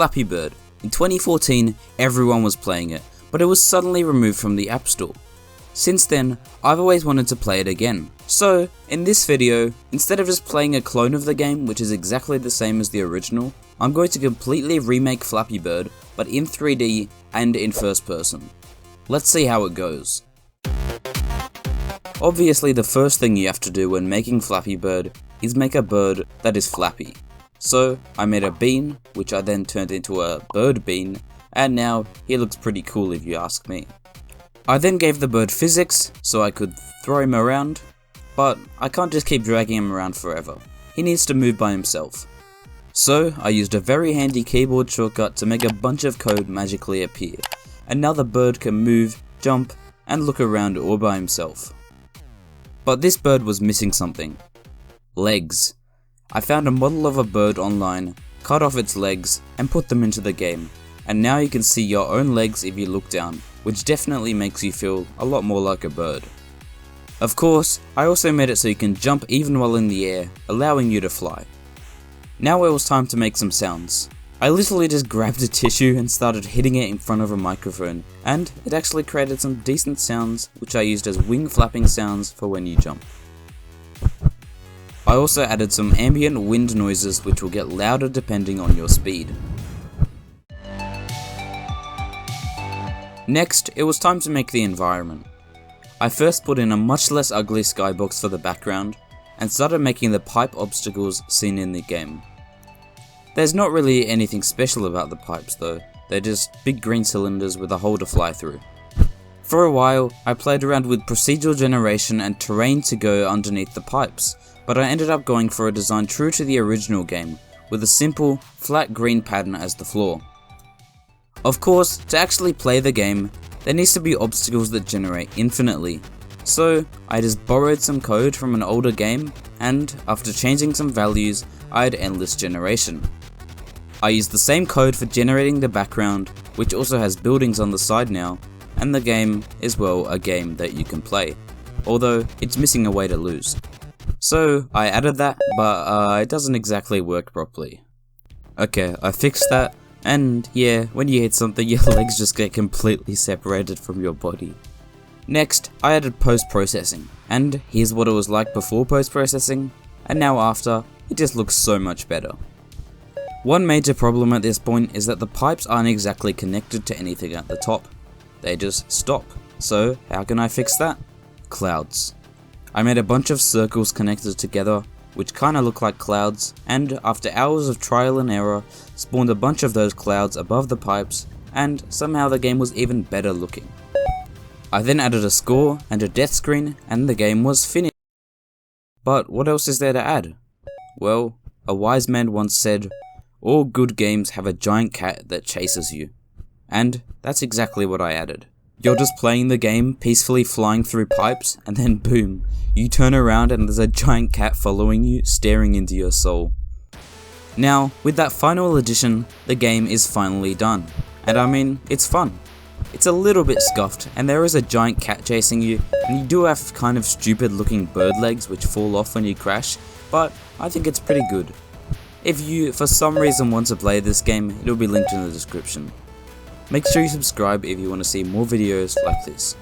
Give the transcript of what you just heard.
Flappy Bird. In 2014, everyone was playing it, but it was suddenly removed from the App Store. Since then, I've always wanted to play it again. So, in this video, instead of just playing a clone of the game, which is exactly the same as the original, I'm going to completely remake Flappy Bird, but in 3D and in first person. Let's see how it goes. Obviously, the first thing you have to do when making Flappy Bird is make a bird that is flappy. So, I made a bean, which I then turned into a bird bean, and now he looks pretty cool if you ask me. I then gave the bird physics, so I could throw him around, but I can't just keep dragging him around forever. He needs to move by himself. So, I used a very handy keyboard shortcut to make a bunch of code magically appear, and now the bird can move, jump, and look around all by himself. But this bird was missing something. Legs. I found a model of a bird online, cut off its legs, and put them into the game, and now you can see your own legs if you look down, which definitely makes you feel a lot more like a bird. Of course, I also made it so you can jump even while in the air, allowing you to fly. Now it was time to make some sounds. I literally just grabbed a tissue and started hitting it in front of a microphone, and it actually created some decent sounds which I used as wing flapping sounds for when you jump. I also added some ambient wind noises which will get louder depending on your speed. Next, it was time to make the environment. I first put in a much less ugly skybox for the background, and started making the pipe obstacles seen in the game. There's not really anything special about the pipes though, they're just big green cylinders with a hole to fly through. For a while, I played around with procedural generation and terrain to go underneath the pipes, but I ended up going for a design true to the original game, with a simple, flat green pattern as the floor. Of course, to actually play the game, there needs to be obstacles that generate infinitely, so I just borrowed some code from an older game, and after changing some values, I had endless generation. I used the same code for generating the background, which also has buildings on the side now, and the game is, well, a game that you can play, although it's missing a way to lose. So I added that, but it doesn't exactly work properly. Okay, I fixed that, and yeah, when you hit something, your legs just get completely separated from your body. Next, I added post-processing, and here's what it was like before post-processing, and now after, it just looks so much better. One major problem at this point is that the pipes aren't exactly connected to anything at the top. They just stop. So how can I fix that? Clouds. I made a bunch of circles connected together, which kinda look like clouds, and after hours of trial and error, spawned a bunch of those clouds above the pipes, and somehow the game was even better looking. I then added a score and a death screen, and the game was finished. But what else is there to add? Well, a wise man once said, "All good games have a giant cat that chases you." And that's exactly what I added. You're just playing the game, peacefully flying through pipes, and then boom, you turn around and there's a giant cat following you, staring into your soul. Now, with that final addition, the game is finally done. And I mean, it's fun. It's a little bit scuffed, and there is a giant cat chasing you, and you do have kind of stupid looking bird legs which fall off when you crash, but I think it's pretty good. If you, for some reason, want to play this game, it'll be linked in the description. Make sure you subscribe if you want to see more videos like this.